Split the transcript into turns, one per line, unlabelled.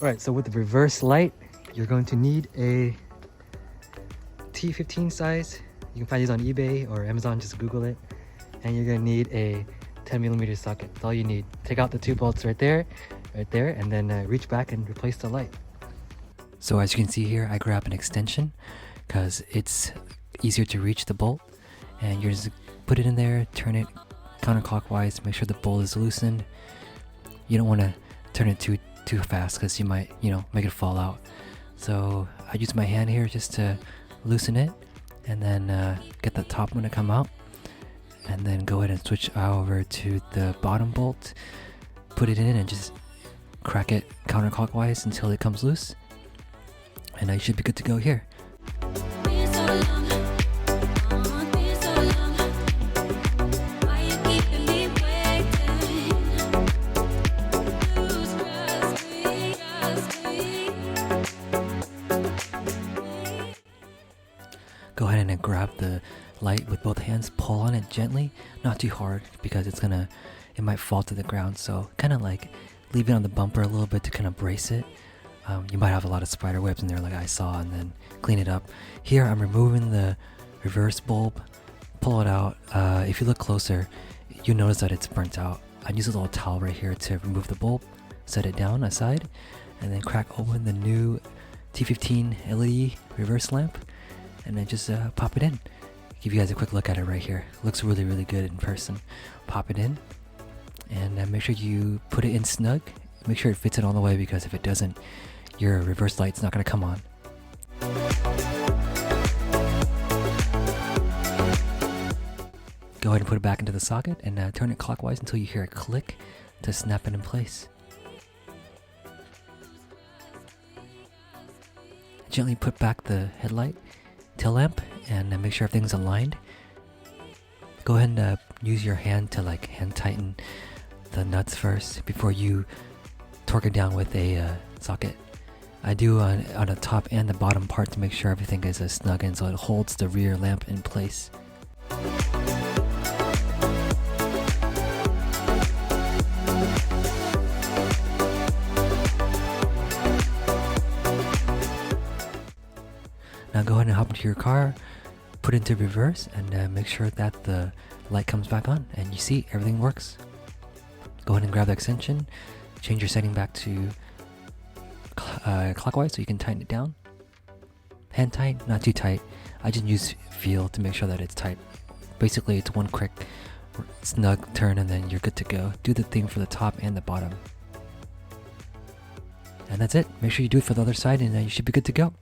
Alright, so with the reverse light, you're going to need a T15 size. You can find these on eBay or Amazon, just Google it. And you're gonna need a 10mm socket. That's all you need. Take out the 2 bolts right there, and then reach back and replace the light. So as you can see here, I grab an extension because it's easier to reach the bolt. And you just put it in there, turn it counterclockwise, make sure the bolt is loosened. You don't want to turn it too fast because you might, make it fall out. So I use my hand here just to loosen it, and then get the top one to come out, and then go ahead and switch over to the bottom bolt, put it in and just crack it counterclockwise until it comes loose, and I should be good to go here. Go ahead and grab the light with both hands, pull on it gently, not too hard because it might fall to the ground, so kind of like leave it on the bumper a little bit to kind of brace it. You might have a lot of spider webs in there like I saw, and then clean it up. Here I'm removing the reverse bulb, pull it out. If you look closer, you notice that it's burnt out. I use a little towel right here to remove the bulb, set it down aside, and then crack open the new T15 LED reverse lamp, and then just pop it in. Give you guys a quick look at it right here. Looks really, really good in person. Pop it in, and make sure you put it in snug. Make sure it fits it all the way, because if it doesn't, your reverse light's not going to come on. Go ahead and put it back into the socket and turn it clockwise until you hear a click to snap it in place. Gently put back the headlight, tail lamp, and make sure everything's aligned. Go ahead and use your hand to hand tighten the nuts first before you torque it down with a socket. I do on the top and the bottom part to make sure everything is snug and so it holds the rear lamp in place. Now go ahead and hop into your car, put it into reverse, and make sure that the light comes back on, and you see everything works. Go ahead and grab the extension, change your setting back to clockwise so you can tighten it down. Hand tight, not too tight. I just use feel to make sure that it's tight. Basically it's one quick snug turn and then you're good to go. Do the thing for the top and the bottom. And that's it. Make sure you do it for the other side and you should be good to go.